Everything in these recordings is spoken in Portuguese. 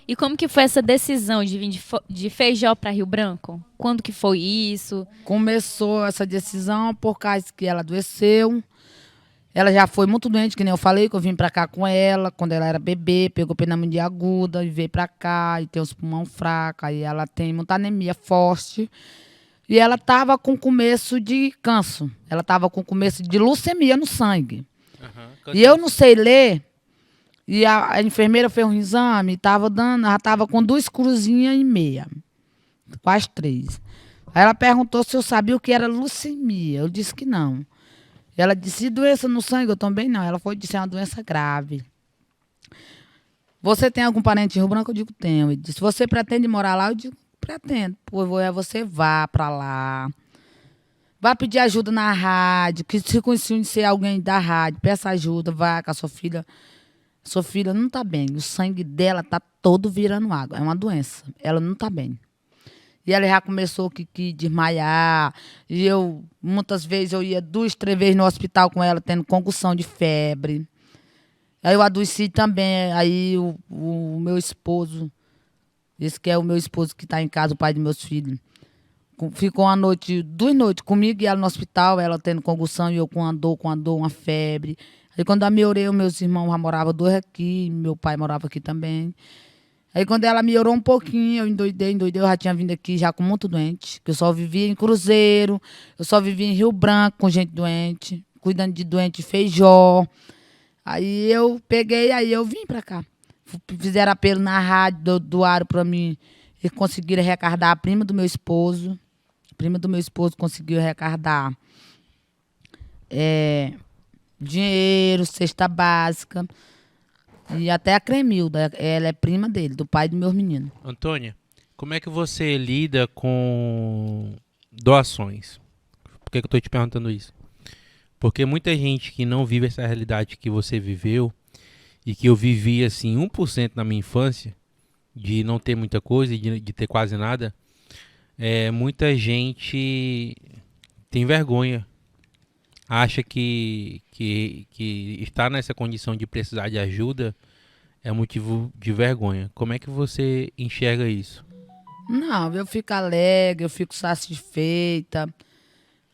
E como que foi essa decisão de vir de Feijó para Rio Branco? Quando que foi isso? Começou essa decisão por causa que ela adoeceu. Ela já foi muito doente, que nem eu falei, que eu vim pra cá com ela, quando ela era bebê, pegou pneumonia aguda e veio pra cá, e tem os pulmão fracos, aí ela tem muita anemia forte. E ela tava com começo de câncer, ela tava com começo de leucemia no sangue. Aham. E eu não sei ler, e a enfermeira fez um exame, tava dando, ela tava com 2,5 cruz, quase 3. Aí ela perguntou se eu sabia o que era leucemia, eu disse que não. Ela disse, e doença no sangue? Eu também não. Ela foi disse, é uma doença grave. Você tem algum parente em Rio Branco? Eu digo, tenho. Ele disse, você pretende morar lá? Eu digo, pretendo. Pô, você vá para lá. Vá pedir ajuda na rádio, que se conhecer alguém da rádio, peça ajuda, vá com a sua filha. Sua filha não está bem. O sangue dela está todo virando água. É uma doença. Ela não está bem. E ela já começou que desmaiar. E eu, muitas vezes, eu ia 2, 3 vezes no hospital com ela, tendo concussão de febre. Aí eu adoeci também. Aí o meu esposo, esse que é o meu esposo que está em casa, o pai de meus filhos, ficou 2 noites comigo e ela no hospital, ela tendo concussão e eu com uma dor, uma febre. Aí quando eu melhorei, meus irmãos já moravam 2 aqui, meu pai morava aqui também. Aí quando ela melhorou um pouquinho, eu endoidei, eu já tinha vindo aqui já com muito doente, que eu só vivia em Cruzeiro, eu só vivia em Rio Branco com gente doente, cuidando de doente em Feijó. Aí eu peguei, aí eu vim pra cá. Fizeram apelo na rádio, doaram pra mim, e conseguiram arrecadar a prima do meu esposo. A prima do meu esposo conseguiu arrecadar dinheiro, cesta básica. E até a Cremilda, ela é prima dele, do pai dos meus meninos. Antônia, como é que você lida com doações? Por que eu estou te perguntando isso? Porque muita gente que não vive essa realidade que você viveu e que eu vivi assim 1% na minha infância, de não ter muita coisa e de ter quase nada, muita gente tem vergonha, acha que estar nessa condição de precisar de ajuda é motivo de vergonha. Como é que você enxerga isso? Não, eu fico alegre, eu fico satisfeita.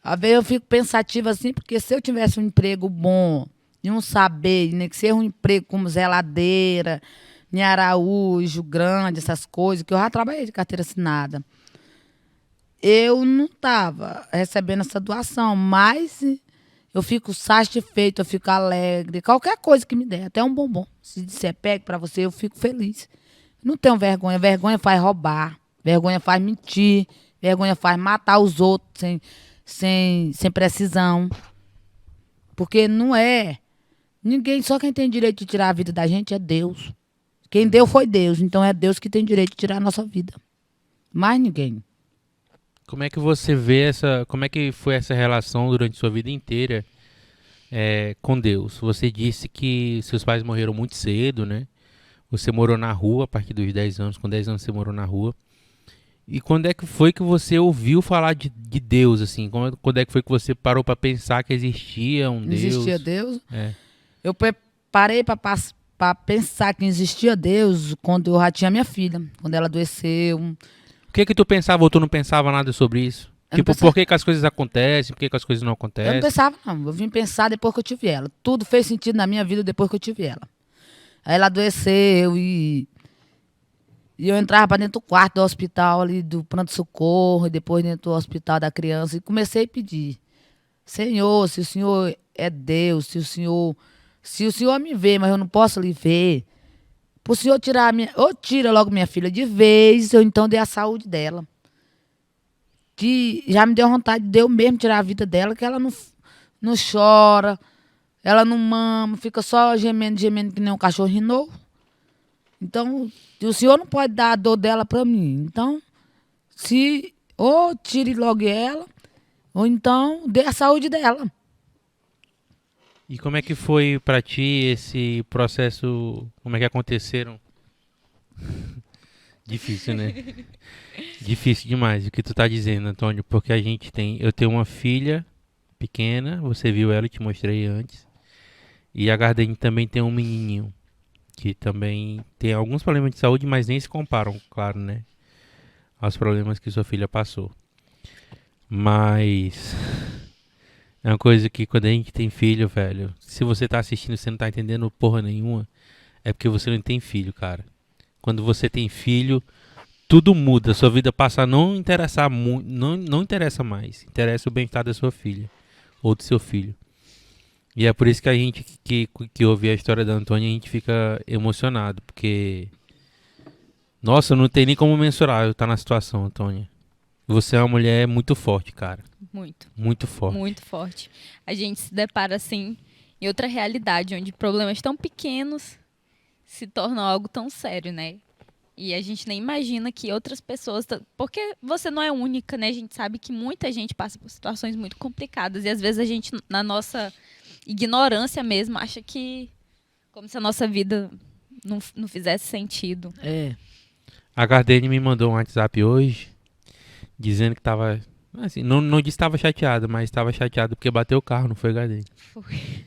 Às vezes eu fico pensativa assim, porque se eu tivesse um emprego bom, e um saber, nem que seja um emprego como zeladeira, em Araújo, Grande, essas coisas, que eu já trabalhei de carteira assinada, eu não estava recebendo essa doação, mas eu fico satisfeita, eu fico alegre, qualquer coisa que me der, até um bombom. Se disser pegue para você, eu fico feliz. Não tenho vergonha, vergonha faz roubar, vergonha faz mentir, vergonha faz matar os outros sem precisão. Porque não é. Ninguém, só quem tem direito de tirar a vida da gente é Deus. Quem deu foi Deus, então é Deus que tem direito de tirar a nossa vida. Mais ninguém. Como é que você vê como é que foi essa relação durante sua vida inteira com Deus? Você disse que seus pais morreram muito cedo, né? Você morou na rua a partir dos 10 anos, com 10 anos você morou na rua. E quando é que foi que você ouviu falar de Deus, assim? Quando é que foi que você parou para pensar que existia um Não existia Deus? Deus. É. Eu parei para pensar que existia Deus quando eu já tinha minha filha, quando ela adoeceu. O que que tu pensava ou tu não pensava nada sobre isso? Eu não Tipo, pensava, por que que as coisas acontecem, por que que as coisas não eu não acontecem? pensava, não. Eu vim pensar depois que eu tive ela. Tudo fez sentido na minha vida depois que eu tive ela. Aí ela adoeceu e eu entrava para dentro do quarto do hospital ali, do pronto-socorro, e depois dentro do hospital da criança, e comecei a pedir. Senhor, se o Senhor é Deus, se o Senhor me vê, mas eu não posso lhe ver, pro Senhor tirar a minha, ou tira logo minha filha de vez, ou então dê a saúde dela. Que já me deu vontade de eu mesmo tirar a vida dela, que ela não chora, ela não mama, fica só gemendo, gemendo que nem um cachorro rinou. Então, o Senhor não pode dar a dor dela para mim. Então, se ou tire logo ela, ou então dê a saúde dela. E como é que foi pra ti esse processo? Como é que aconteceram? Difícil, né? Difícil demais o que tu tá dizendo, Antônio, porque eu tenho uma filha pequena, você viu ela, eu te mostrei antes, e a Gardene também tem um menininho. que também tem alguns problemas de saúde, mas nem se comparam, claro, né, aos problemas que sua filha passou. Mas é uma coisa que quando a gente tem filho, velho, se você tá assistindo e você não tá entendendo porra nenhuma, é porque você não tem filho, cara. Quando você tem filho, tudo muda, sua vida passa a não interessar muito, não interessa mais, interessa o bem-estar da sua filha ou do seu filho. E é por isso que a gente que ouve a história da Antônia, a gente fica emocionado, porque nossa, não tem nem como mensurar eu estar na situação, Antônia. Você é uma mulher muito forte, cara. Muito, Muito forte. muito forte. A gente se depara, assim, em outra realidade, onde problemas tão pequenos se tornam algo tão sério, né? E a gente nem imagina que outras pessoas... Porque você não é única, né? A gente sabe que muita gente passa por situações muito complicadas. E às vezes a gente, na nossa ignorância mesmo, acha que... Como se a nossa vida não fizesse sentido. É. A Gardene me mandou um WhatsApp hoje, dizendo que tava... Assim, não disse que tava chateada, mas tava chateada porque bateu o carro, não foi, Gardene? Foi.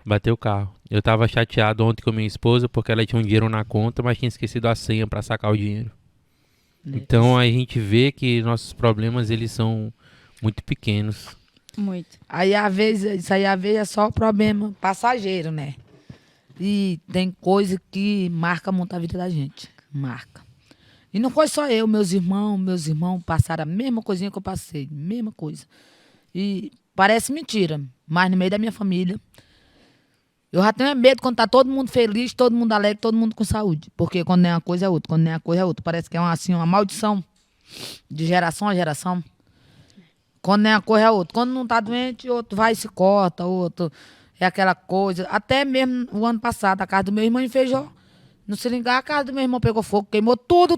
Bateu o carro. Eu tava chateado ontem com minha esposa porque ela tinha um dinheiro na conta, mas tinha esquecido a senha pra sacar o dinheiro. Então a gente vê que nossos problemas, eles são muito pequenos. Muito. Aí, às vezes, isso aí, às vezes, é só problema passageiro, né? E tem coisa que marca muito a vida da gente. Marca. E não foi só eu, meus irmãos passaram a mesma coisinha que eu passei. Mesma coisa. E parece mentira, mas no meio da minha família, eu já tenho medo quando tá todo mundo feliz, todo mundo alegre, todo mundo com saúde. Porque quando nem uma coisa é outra, quando nem uma coisa é outra. Parece que é uma maldição de geração a geração. Quando nem uma coisa é outra. Quando não tá doente, outro vai e se corta, outro é aquela coisa. Até mesmo o ano passado, a casa do meu irmão enfeijou. No seringal, a casa do meu irmão pegou fogo, queimou tudo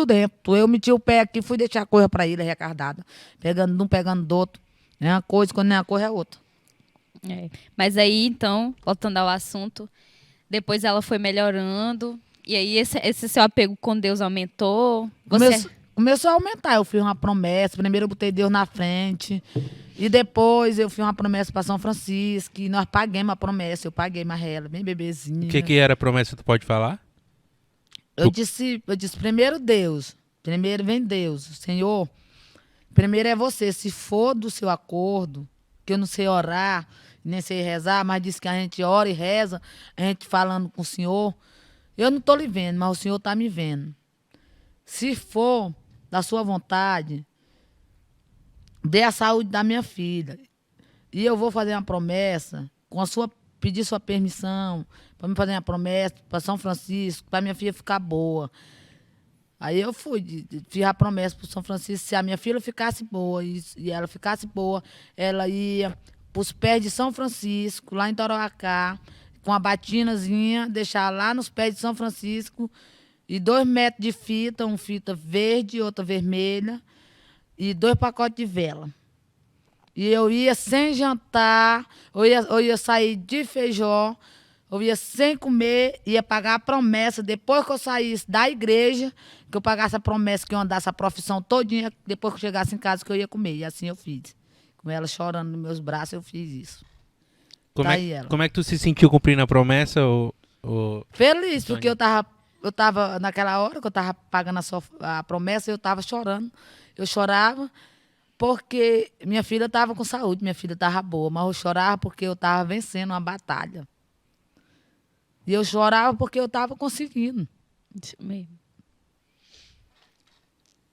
dentro. Eu meti o pé aqui, fui deixar a coisa pra ele, recardada. Pegando de um, pegando do outro. É uma coisa, quando nem uma coisa é outra. É. Mas aí, então, voltando ao assunto, depois ela foi melhorando. E aí, esse seu apego com Deus aumentou? Começou a aumentar. Eu fiz uma promessa. Primeiro eu botei Deus na frente. E depois eu fiz uma promessa para São Francisco. E nós pagamos a promessa. Eu paguei Marrela, bem bebezinha. O que era a promessa, tu pode falar? Eu disse, primeiro Deus. Primeiro vem Deus. Senhor, primeiro é você. Se for do seu acordo, que eu não sei orar, nem sei rezar, mas diz que a gente ora e reza, a gente falando com o Senhor. Eu não estou lhe vendo, mas o Senhor está me vendo. Se for da sua vontade, dê a saúde da minha filha. E eu vou fazer uma promessa, pedir sua permissão, para me fazer uma promessa para São Francisco, para minha filha ficar boa. Aí eu fiz a promessa para São Francisco, se a minha filha ficasse boa e ela ficasse boa, ela ia para os pés de São Francisco, lá em Tarauacá, com a batinazinha, deixar lá nos pés de São Francisco, e 2 metros de fita, uma fita verde e outra vermelha, e 2 pacotes de vela. E eu ia sem jantar, eu ia sair de Feijó, eu ia sem comer, ia pagar a promessa, depois que eu saísse da igreja, que eu pagasse a promessa, que eu andasse a profissão todinha, depois que eu chegasse em casa, que eu ia comer. E assim eu fiz. Com ela chorando nos meus braços, eu fiz isso. Como é que tu se sentiu cumprindo a promessa? Feliz, porque eu tava naquela hora que eu tava pagando a promessa, eu tava chorando. Eu chorava porque minha filha estava com saúde, minha filha estava boa, mas eu chorava porque eu estava vencendo uma batalha. E eu chorava porque eu estava conseguindo. Isso mesmo.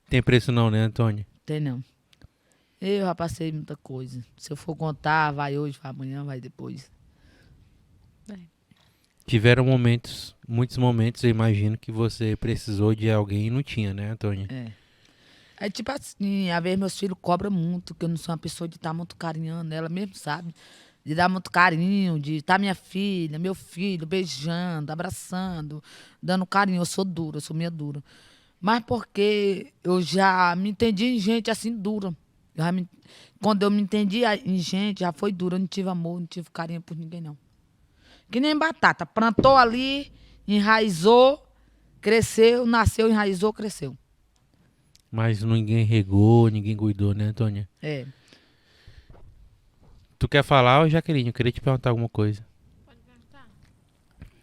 Tem preço não, né, Antônia? Tem não. Eu já passei muita coisa. Se eu for contar, vai hoje, vai amanhã, vai depois. Tiveram muitos momentos, eu imagino, que você precisou de alguém e não tinha, né, Antônia? É tipo assim, às vezes meus filhos cobram muito, que eu não sou uma pessoa de estar muito carinhando ela mesmo, sabe? De dar muito carinho, de estar minha filha, meu filho, beijando, abraçando, dando carinho. Eu sou dura, eu sou meio dura. Mas porque eu já me entendi em gente assim dura. Quando eu me entendi em gente, já foi dura. Eu não tive amor, não tive carinho por ninguém, não. Que nem batata. Plantou ali, enraizou, cresceu, nasceu, enraizou, cresceu. Mas ninguém regou, ninguém cuidou, né, Antônia? É. Tu quer falar, ô Jaqueline? Eu queria te perguntar alguma coisa. Pode perguntar.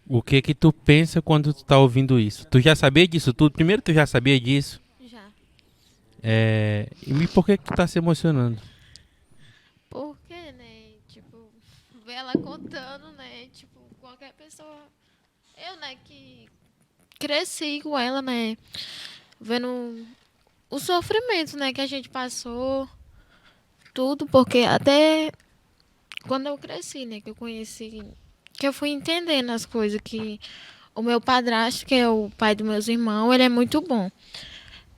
O que que tu pensa quando tu tá ouvindo isso? Tu já sabia disso tudo? Primeiro, tu já sabia disso? Já. E por que que tu tá se emocionando? Porque, né? Tipo, ver ela contando, né? Tipo, qualquer pessoa. Eu, né, que cresci com ela, né? Vendo o sofrimento, né, que a gente passou, tudo, porque até quando eu cresci, né, que eu conheci, que eu fui entendendo as coisas, que o meu padrasto, que é o pai dos meus irmãos, ele é muito bom.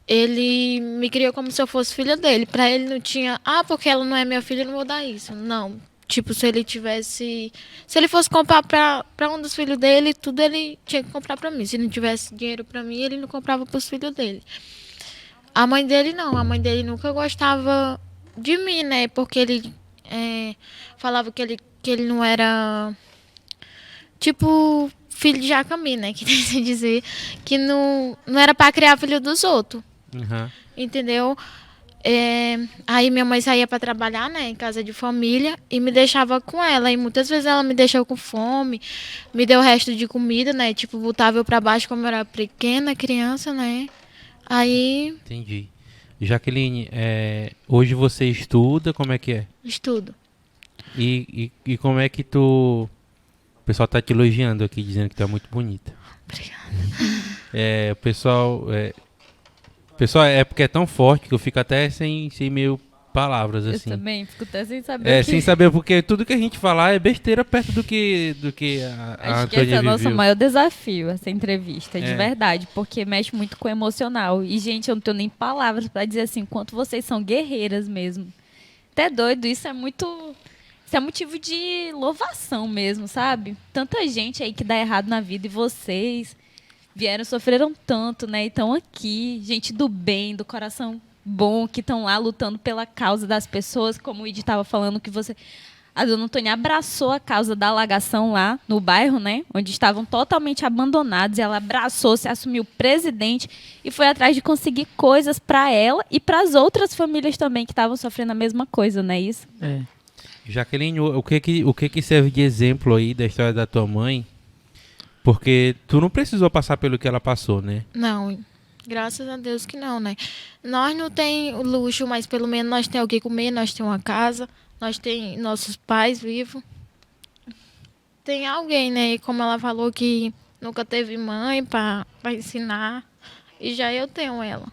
Ele me criou como se eu fosse filha dele. Pra ele não tinha, porque ela não é minha filha, eu não vou dar isso. Não. Tipo, se ele tivesse. Se ele fosse comprar pra um dos filhos dele, tudo ele tinha que comprar pra mim. Se não tivesse dinheiro pra mim, ele não comprava pros filhos dele. A mãe dele não. A mãe dele nunca gostava de mim, né? Porque ele falava que ele não era. Tipo, filho de Jacami, né? Que tem que dizer. Que não era pra criar filho dos outros. Uhum. Entendeu? Aí minha mãe saía para trabalhar, né, em casa de família, e me deixava com ela. E muitas vezes ela me deixou com fome, me deu o resto de comida, né? Tipo, botava eu para baixo como eu era pequena, criança, né? Aí, Entendi. Jaqueline, hoje você estuda, como é que é? estudo. E como é que tu... O pessoal tá te elogiando aqui, dizendo que tu é muito bonita. O pessoal... Pessoal, é porque é tão forte que eu fico até sem meio palavras, Eu assim. também fico até sem saber o que... Sem saber, porque tudo que a gente falar é besteira perto do que a Acho que esse é Antônia o nosso viveu. maior desafio, essa entrevista, de É. verdade, porque mexe muito com o emocional. E, gente, eu não tenho nem palavras pra dizer assim, quanto vocês são guerreiras mesmo. Até doido, isso é motivo de louvação mesmo, sabe? Tanta gente aí que dá errado na vida e vocês vieram, sofreram tanto, né? E estão aqui, gente do bem, do coração bom, que estão lá lutando pela causa das pessoas, como o Idi estava falando que você... A dona Antônia abraçou a causa da alagação lá no bairro, né? Onde estavam totalmente abandonados. E ela abraçou, se assumiu presidente e foi atrás de conseguir coisas para ela e para as outras famílias também que estavam sofrendo a mesma coisa, não é isso? É. Jaqueline, o que que serve de exemplo aí da história da tua mãe? Porque tu não precisou passar pelo que ela passou, né? Não, graças a Deus que não, né? Nós não tem o luxo, mas pelo menos nós temos o que comer, nós temos uma casa, nós temos nossos pais vivos. Tem alguém, né? Como ela falou que nunca teve mãe para ensinar. E já eu tenho ela.